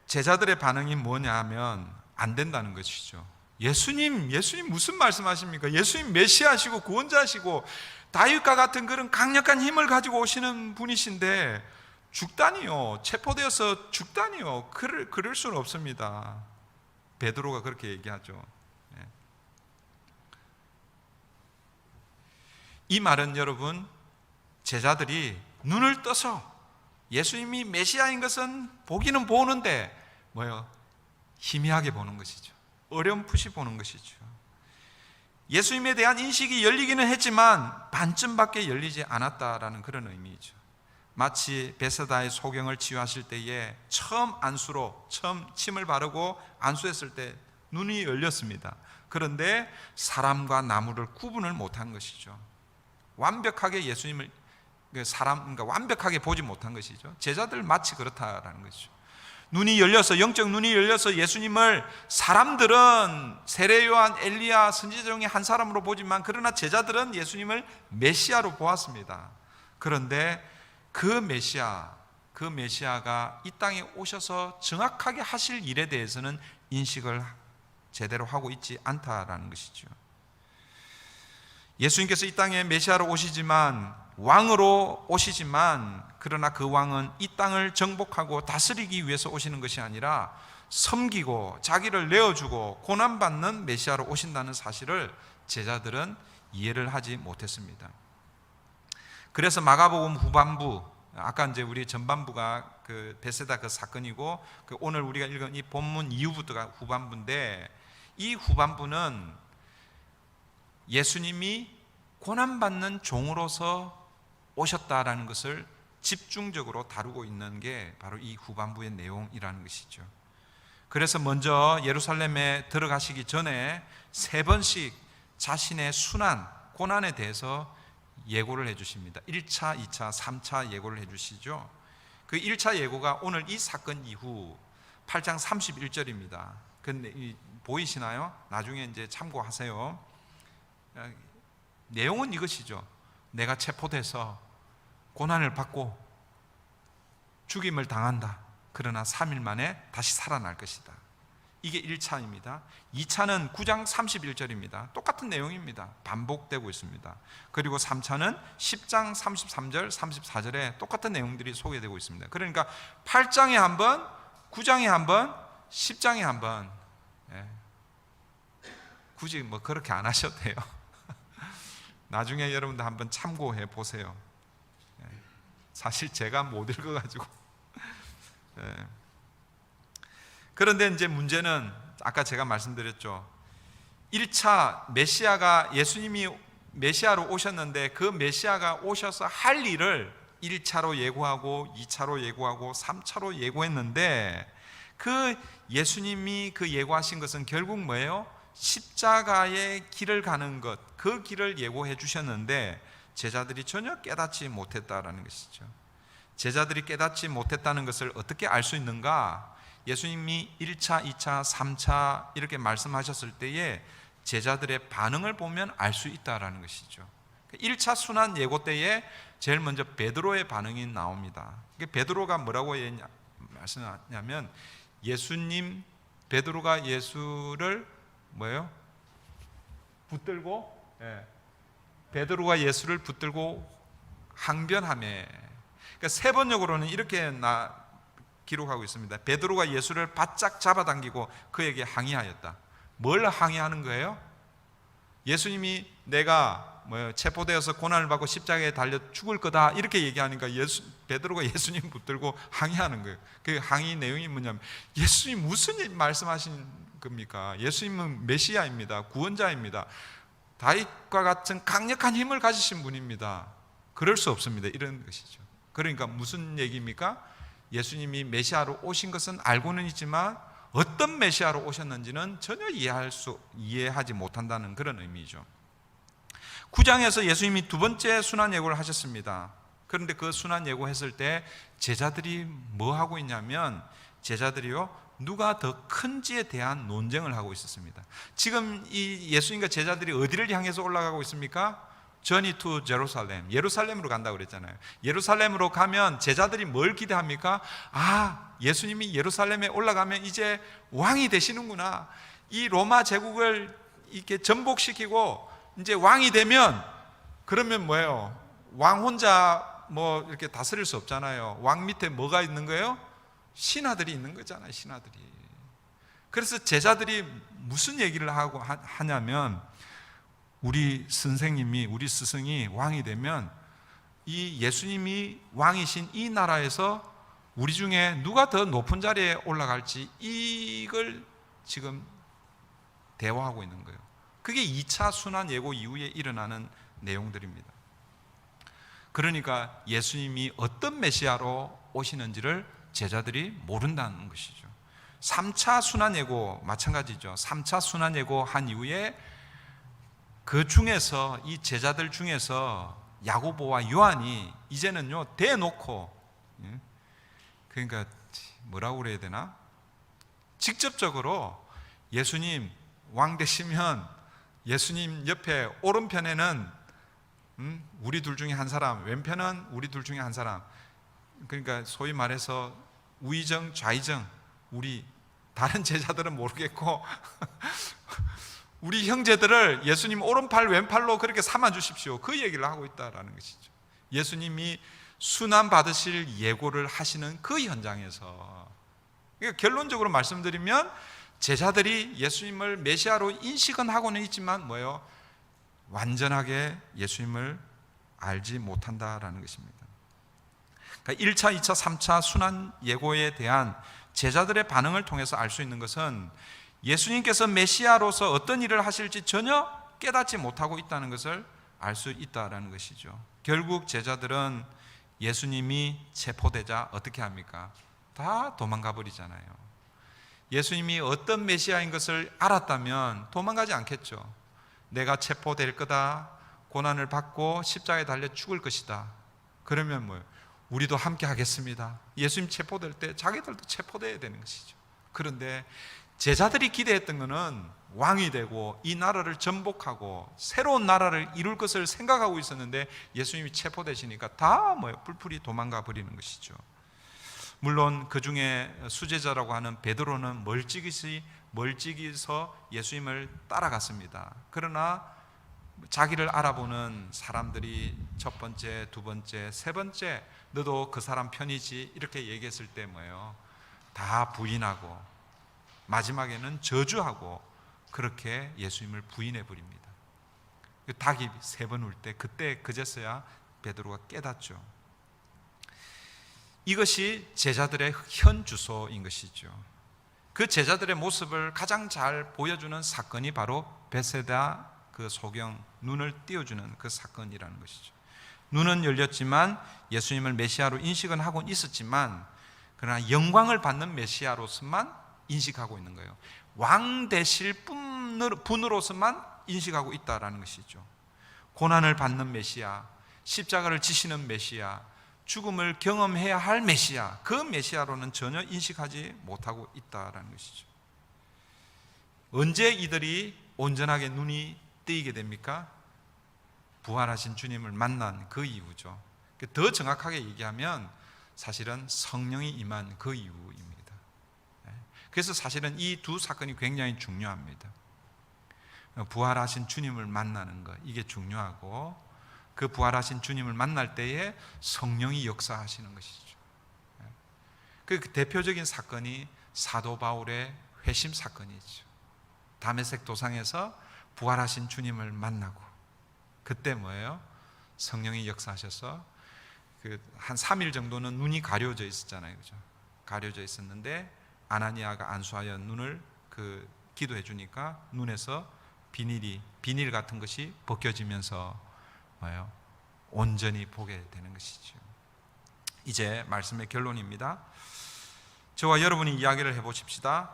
제자들의 반응이 뭐냐 하면 안 된다는 것이죠. 예수님 무슨 말씀하십니까? 예수님 메시아시고 구원자시고 다윗과 같은 그런 강력한 힘을 가지고 오시는 분이신데 죽다니요, 체포되어서 죽다니요, 그럴 수는 없습니다. 베드로가 그렇게 얘기하죠. 이 말은 여러분, 제자들이 눈을 떠서 예수님이 메시아인 것은 보기는 보는데 희미하게 보는 것이죠. 어렴풋이 보는 것이죠. 예수님에 대한 인식이 열리기는 했지만 반쯤밖에 열리지 않았다라는 그런 의미죠. 마치 베세다의 소경을 치유하실 때에 처음 침을 바르고 안수했을 때 눈이 열렸습니다. 그런데 사람과 나무를 구분을 못한 것이죠. 완벽하게 예수님을 그러니까 완벽하게 보지 못한 것이죠. 제자들 마치 그렇다라는 것이죠. 눈이 열려서, 영적 눈이 열려서 예수님을 사람들은 세례 요한, 엘리야, 선지자 중에 한 사람으로 보지만, 그러나 제자들은 예수님을 메시아로 보았습니다. 그런데 그 메시아가 이 땅에 오셔서 정확하게 하실 일에 대해서는 인식을 제대로 하고 있지 않다라는 것이죠. 예수님께서 이 땅에 메시아로 오시지만, 왕으로 오시지만, 그러나 그 왕은 이 땅을 정복하고 다스리기 위해서 오시는 것이 아니라 섬기고 자기를 내어주고 고난받는 메시아로 오신다는 사실을 제자들은 이해를 하지 못했습니다. 그래서 마가복음 후반부, 아까 이제 우리 전반부가 그 베세다 그 사건이고, 그 오늘 우리가 읽은 이 본문 이후부터가 후반부인데, 이 후반부는 예수님이 고난받는 종으로서 오셨다라는 것을 집중적으로 다루고 있는 게 바로 이 후반부의 내용이라는 것이죠. 그래서 먼저 예루살렘에 들어가시기 전에 3번씩 자신의 순환, 고난에 대해서 예고를 해주십니다. 1차, 2차, 3차 예고를 해주시죠. 그 1차 예고가 오늘 이 사건 이후 8장 31절입니다. 근데 보이시나요? 나중에 이제 참고하세요. 내용은 이것이죠. 내가 체포돼서 고난을 받고 죽임을 당한다. 그러나 3일 만에 다시 살아날 것이다. 이게 1차입니다. 2차는 9장 31절입니다. 똑같은 내용입니다. 반복되고 있습니다. 그리고 3차는 10장 33절, 34절에 똑같은 내용들이 소개되고 있습니다. 그러니까 8장에 한 번, 9장에 한 번, 10장에 한 번. 굳이 그렇게 안 하셔도 돼요. 나중에 여러분들 한번 참고해 보세요. 사실 제가 못 읽어가지고. 그런데 이제 문제는 아까 제가 말씀드렸죠. 1차 메시아가, 예수님이 메시아로 오셨는데 그 메시아가 오셔서 할 일을 1차로 예고하고 2차로 예고하고 3차로 예고했는데, 그 예수님이 그 예고하신 것은 결국 뭐예요? 십자가의 길을 가는 것, 그 길을 예고해 주셨는데 제자들이 전혀 깨닫지 못했다라는 것이죠. 제자들이 깨닫지 못했다는 것을 어떻게 알 수 있는가? 예수님이 1차, 2차, 3차 이렇게 말씀하셨을 때에 제자들의 반응을 보면 알 수 있다라는 것이죠. 1차 순환 예고 때에 제일 먼저 베드로의 반응이 나옵니다. 베드로가 뭐라고 말씀하냐면 베드로가 예수를 붙들고, 베드로가 예수를 붙들고 항변하매. 그러니까 세 번역으로는 이렇게 기록하고 있습니다. 베드로가 예수를 바짝 잡아당기고 그에게 항의하였다. 뭘 항의하는 거예요? 예수님이 내가 체포되어서 고난을 받고 십자가에 달려 죽을 거다 이렇게 얘기하니까 베드로가 예수님 붙들고 항의하는 거예요. 그 항의 내용이 뭐냐면 예수님 무슨 말씀하신 겁니까? 예수님은 메시아입니다. 구원자입니다. 다윗과 같은 강력한 힘을 가지신 분입니다. 그럴 수 없습니다. 이런 것이죠. 그러니까 무슨 얘기입니까? 예수님이 메시아로 오신 것은 알고는 있지만 어떤 메시아로 오셨는지는 전혀 이해하지 못한다는 그런 의미죠. 9장에서 예수님이 두 번째 순환 예고를 하셨습니다. 그런데 그 순환 예고했을 때 제자들이 뭐 하고 있냐면 제자들이요 누가 더 큰지에 대한 논쟁을 하고 있었습니다. 지금 이 예수님과 제자들이 어디를 향해서 올라가고 있습니까? Journey to Jerusalem, 예루살렘으로 간다고 그랬잖아요. 예루살렘으로 가면 제자들이 뭘 기대합니까? 예수님이 예루살렘에 올라가면 이제 왕이 되시는구나. 이 로마 제국을 이렇게 전복시키고 이제 왕이 되면 그러면 뭐예요? 왕 혼자 이렇게 다스릴 수 없잖아요. 왕 밑에 뭐가 있는 거예요? 신하들이 있는 거잖아요. 신하들이. 그래서 제자들이 무슨 얘기를 하냐면 우리 선생님이, 우리 스승이 왕이 되면 이 예수님이 왕이신 이 나라에서 우리 중에 누가 더 높은 자리에 올라갈지 이걸 지금 대화하고 있는 거예요. 그게 2차 순환 예고 이후에 일어나는 내용들입니다. 그러니까 예수님이 어떤 메시아로 오시는지를 제자들이 모른다는 것이죠. 3차 순환 예고 마찬가지죠. 3차 순환 예고 한 이후에 그 중에서 이 제자들 중에서 야고보와 요한이 이제는요 대놓고, 그러니까 뭐라고 그래야 되나? 직접적으로 예수님 왕 되시면 예수님 옆에 오른편에는 우리 둘 중에 한 사람, 왼편은 우리 둘 중에 한 사람. 그러니까 소위 말해서 우의정 좌의정, 우리 다른 제자들은 모르겠고 우리 형제들을 예수님 오른팔 왼팔로 그렇게 삼아 주십시오. 그 얘기를 하고 있다라는 것이죠. 예수님이 순환 받으실 예고를 하시는 그 현장에서, 그러니까 결론적으로 말씀드리면 제자들이 예수님을 메시아로 인식은 하고는 있지만 완전하게 예수님을 알지 못한다라는 것입니다. 그러니까 1차, 2차, 3차 순환 예고에 대한 제자들의 반응을 통해서 알 수 있는 것은 예수님께서 메시아로서 어떤 일을 하실지 전혀 깨닫지 못하고 있다는 것을 알 수 있다는 것이죠. 결국 제자들은 예수님이 체포되자 어떻게 합니까? 다 도망가 버리잖아요. 예수님이 어떤 메시아인 것을 알았다면 도망가지 않겠죠. 내가 체포될 거다, 고난을 받고 십자가에 달려 죽을 것이다. 그러면 우리도 함께 하겠습니다. 예수님 체포될 때 자기들도 체포돼야 되는 것이죠. 그런데 제자들이 기대했던 것은 왕이 되고 이 나라를 전복하고 새로운 나라를 이룰 것을 생각하고 있었는데 예수님이 체포되시니까 다 뿔뿔이 도망가 버리는 것이죠. 물론 그 중에 수제자라고 하는 베드로는 멀찍이서 예수님을 따라갔습니다. 그러나 자기를 알아보는 사람들이 첫 번째, 두 번째, 세 번째 너도 그 사람 편이지 이렇게 얘기했을 때 다 부인하고 마지막에는 저주하고 그렇게 예수님을 부인해 버립니다. 닭이 3번 울 때 그제서야 베드로가 깨닫죠. 이것이 제자들의 현 주소인 것이죠. 그 제자들의 모습을 가장 잘 보여주는 사건이 바로 베세다 그 소경, 눈을 띄워주는 그 사건이라는 것이죠. 눈은 열렸지만 예수님을 메시아로 인식은 하고 있었지만 그러나 영광을 받는 메시아로서만 인식하고 있는 거예요. 왕 되실 분으로서만 인식하고 있다라는 것이죠. 고난을 받는 메시아, 십자가를 지시는 메시아, 죽음을 경험해야 할 메시아, 그 메시아로는 전혀 인식하지 못하고 있다는 것이죠. 언제 이들이 온전하게 눈이 뜨이게 됩니까? 부활하신 주님을 만난 그 이후죠. 더 정확하게 얘기하면 사실은 성령이 임한 그 이후입니다. 그래서 사실은 이 두 사건이 굉장히 중요합니다. 부활하신 주님을 만나는 것, 이게 중요하고, 그 부활하신 주님을 만날 때에 성령이 역사하시는 것이죠. 그 대표적인 사건이 사도 바울의 회심 사건이죠. 다메섹 도상에서 부활하신 주님을 만나고, 그때 뭐예요? 성령이 역사하셔서 한 3일 정도는 눈이 가려져 있었잖아요, 그죠? 가려져 있었는데 아나니아가 안수하여 눈을 기도해 주니까 눈에서 비닐 같은 것이 벗겨지면서 뭐예요? 온전히 보게 되는 것이죠. 이제 말씀의 결론입니다. 저와 여러분이 이야기를 해보십시다.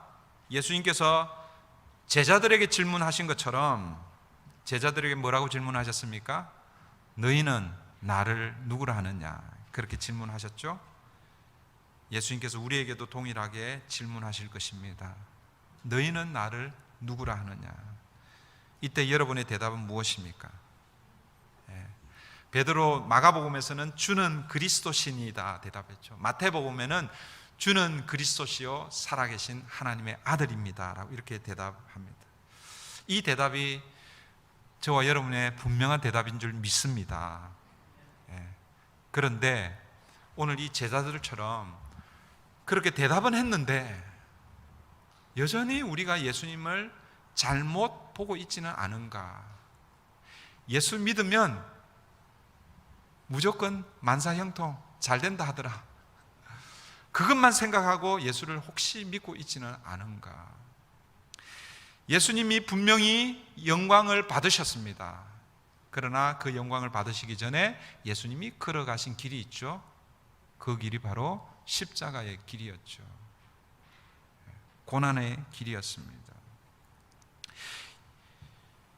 예수님께서 제자들에게 질문하신 것처럼 제자들에게 뭐라고 질문하셨습니까? 너희는 나를 누구라 하느냐? 그렇게 질문하셨죠? 예수님께서 우리에게도 동일하게 질문하실 것입니다. 너희는 나를 누구라 하느냐? 이때 여러분의 대답은 무엇입니까? 베드로 마가복음에서는 주는 그리스도시니이다 대답했죠. 마태복음에는 주는 그리스도시요 살아계신 하나님의 아들입니다 라고 이렇게 대답합니다. 이 대답이 저와 여러분의 분명한 대답인 줄 믿습니다. 그런데 오늘 이 제자들처럼 그렇게 대답은 했는데 여전히 우리가 예수님을 잘못 보고 있지는 않은가? 예수 믿으면 무조건 만사형통 잘 된다 하더라, 그것만 생각하고 예수를 혹시 믿고 있지는 않은가? 예수님이 분명히 영광을 받으셨습니다. 그러나 그 영광을 받으시기 전에 예수님이 걸어가신 길이 있죠. 그 길이 바로 십자가의 길이었죠. 고난의 길이었습니다.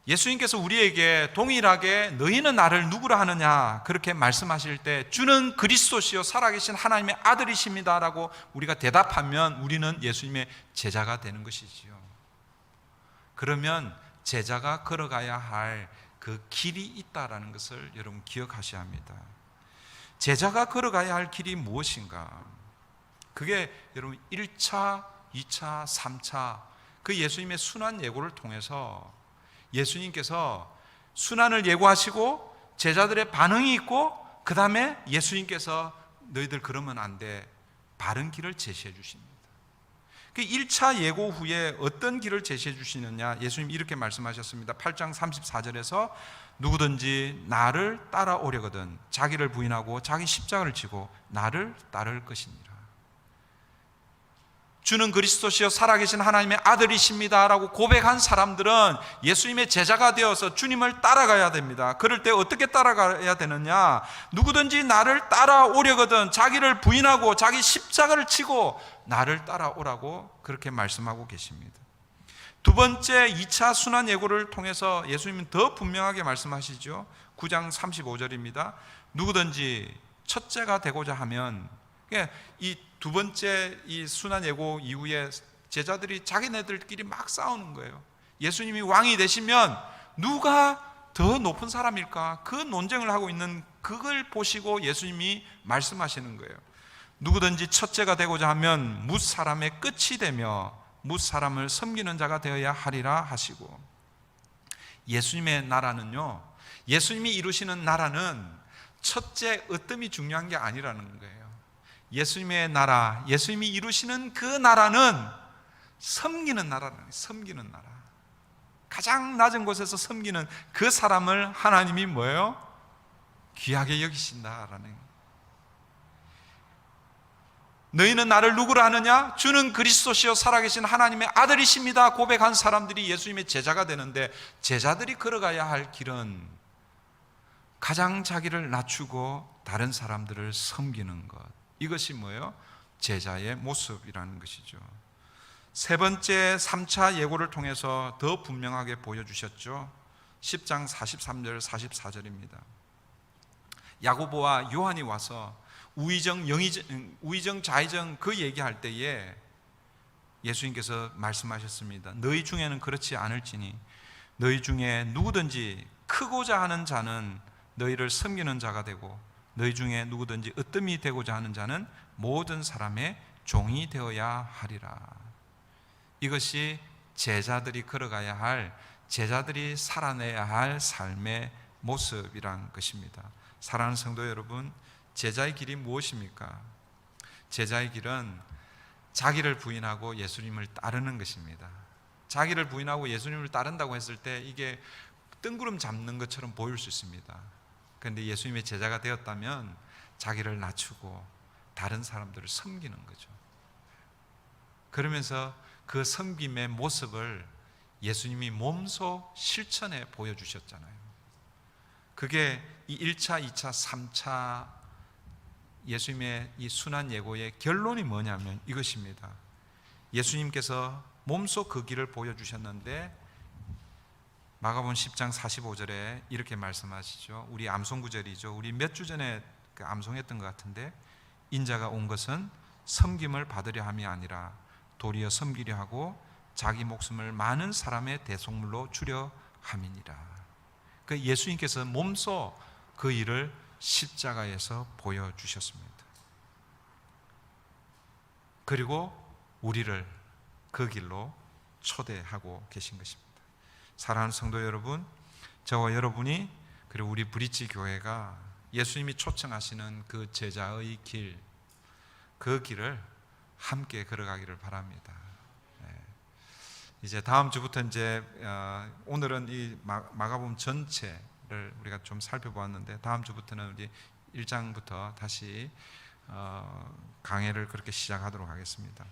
예수님께서 우리에게 동일하게 너희는 나를 누구라 하느냐 그렇게 말씀하실 때 주는 그리스도시요 살아계신 하나님의 아들이십니다 라고 우리가 대답하면 우리는 예수님의 제자가 되는 것이지요. 그러면 제자가 걸어가야 할 그 길이 있다라는 것을 여러분 기억하셔야 합니다. 제자가 걸어가야 할 길이 무엇인가? 그게 여러분 1차, 2차, 3차 그 예수님의 순환 예고를 통해서 예수님께서 순환을 예고하시고 제자들의 반응이 있고 그 다음에 예수님께서 너희들 그러면 안 돼, 바른 길을 제시해 주십니다. 그 1차 예고 후에 어떤 길을 제시해 주시느냐, 예수님 이렇게 말씀하셨습니다. 8장 34절에서 누구든지 나를 따라오려거든 자기를 부인하고 자기 십자가를 지고 나를 따를 것이니라. 주는 그리스도시요 살아계신 하나님의 아들이십니다 라고 고백한 사람들은 예수님의 제자가 되어서 주님을 따라가야 됩니다. 그럴 때 어떻게 따라가야 되느냐? 누구든지 나를 따라오려거든 자기를 부인하고 자기 십자가를 치고 나를 따라오라고 그렇게 말씀하고 계십니다. 두 번째 2차 순환 예고를 통해서 예수님은 더 분명하게 말씀하시죠. 9장 35절입니다. 누구든지 첫째가 되고자 하면, 이 두 번째 이 순환 예고 이후에 제자들이 자기네들끼리 막 싸우는 거예요. 예수님이 왕이 되시면 누가 더 높은 사람일까? 그 논쟁을 하고 있는 그걸 보시고 예수님이 말씀하시는 거예요. 누구든지 첫째가 되고자 하면 뭇 사람의 끝이 되며 뭇 사람을 섬기는 자가 되어야 하리라 하시고, 예수님의 나라는요, 예수님이 이루시는 나라는 첫째 어뜸이 중요한 게 아니라는 거예요. 예수님의 나라, 예수님이 이루시는 그 나라는 섬기는 나라라는 거예요. 섬기는 나라. 가장 낮은 곳에서 섬기는 그 사람을 하나님이 뭐예요? 귀하게 여기신다라는 거예요. 너희는 나를 누구라 하느냐? 주는 그리스도시요 살아계신 하나님의 아들이십니다 고백한 사람들이 예수님의 제자가 되는데, 제자들이 걸어가야 할 길은 가장 자기를 낮추고 다른 사람들을 섬기는 것, 이것이 뭐예요? 제자의 모습이라는 것이죠. 세 번째 3차 예고를 통해서 더 분명하게 보여주셨죠. 10장 43절 44절입니다. 야고보와 요한이 와서 우의정 좌의정 그 얘기할 때에 예수님께서 말씀하셨습니다. 너희 중에는 그렇지 않을지니 너희 중에 누구든지 크고자 하는 자는 너희를 섬기는 자가 되고 너희 중에 누구든지 으뜸이 되고자 하는 자는 모든 사람의 종이 되어야 하리라. 이것이 제자들이 걸어가야 할, 제자들이 살아내야 할 삶의 모습이란 것입니다. 사랑하는 성도 여러분, 제자의 길이 무엇입니까? 제자의 길은 자기를 부인하고 예수님을 따르는 것입니다. 자기를 부인하고 예수님을 따른다고 했을 때 이게 뜬구름 잡는 것처럼 보일 수 있습니다. 그런데 예수님의 제자가 되었다면 자기를 낮추고 다른 사람들을 섬기는 거죠. 그러면서 그 섬김의 모습을 예수님이 몸소 실천해 보여주셨잖아요. 그게 이 1차, 2차, 3차 예수님의 이 순환 예고의 결론이 뭐냐면 이것입니다. 예수님께서 몸소 그 길을 보여주셨는데 마가복음 10장 45절에 이렇게 말씀하시죠. 우리 암송구절이죠. 우리 몇 주 전에 암송했던 것 같은데, 인자가 온 것은 섬김을 받으려 함이 아니라 도리어 섬기려 하고 자기 목숨을 많은 사람의 대속물로 주려 함이니라. 그 예수님께서 몸소 그 일을 십자가에서 보여주셨습니다. 그리고 우리를 그 길로 초대하고 계신 것입니다. 사랑하는 성도 여러분, 저와 여러분이 그리고 우리 브릿지 교회가 예수님이 초청하시는 그 제자의 길, 그 길을 함께 걸어가기를 바랍니다. 이제 다음 주부터 이제 오늘은 이 마가복음 전체를 우리가 좀 살펴보았는데 다음 주부터는 우리 1장부터 다시 강해를 그렇게 시작하도록 하겠습니다.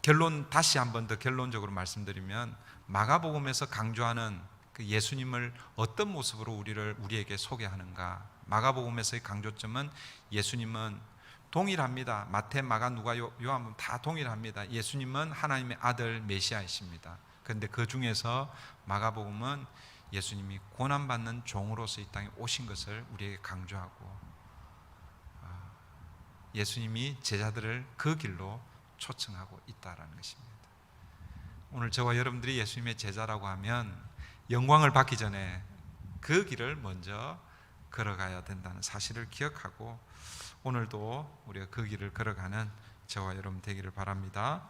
결론 다시 한 번 더 결론적으로 말씀드리면 마가복음에서 강조하는 그 예수님을 어떤 모습으로 우리에게 소개하는가? 마가복음에서의 강조점은 예수님은 동일합니다. 마태, 마가, 누가, 요한복음 다 동일합니다. 예수님은 하나님의 아들 메시아이십니다. 그런데 그 중에서 마가복음은 예수님이 고난받는 종으로서 이 땅에 오신 것을 우리에게 강조하고 예수님이 제자들을 그 길로 초청하고 있다라는 것입니다. 오늘 저와 여러분들이 예수님의 제자라고 하면 영광을 받기 전에 그 길을 먼저 걸어가야 된다는 사실을 기억하고 오늘도 우리가 그 길을 걸어가는 저와 여러분 되기를 바랍니다.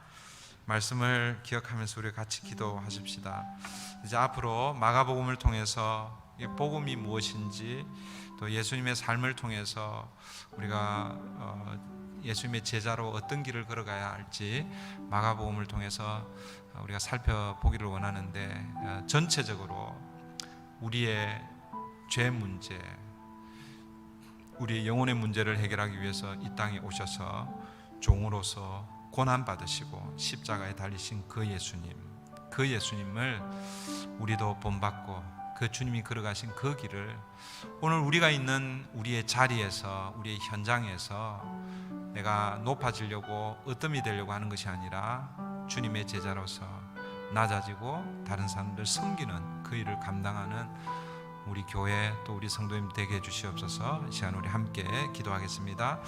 말씀을 기억하면서 우리 같이 기도하십시다. 이제 앞으로 마가복음을 통해서 이 복음이 무엇인지 또 예수님의 삶을 통해서 우리가 예수님의 제자로 어떤 길을 걸어가야 할지 마가복음을 통해서 우리가 살펴보기를 원하는데 전체적으로 우리의 죄 문제, 우리의 영혼의 문제를 해결하기 위해서 이 땅에 오셔서 종으로서 고난받으시고 십자가에 달리신 그 예수님을 우리도 본받고 그 주님이 걸어가신 그 길을 오늘 우리가 있는 우리의 자리에서 우리의 현장에서 내가 높아지려고 으뜸이 되려고 하는 것이 아니라 주님의 제자로서 낮아지고 다른 사람들 섬기는 그 일을 감당하는 우리 교회 또 우리 성도님 되게 해주시옵소서. 이 시간 우리 함께 기도하겠습니다.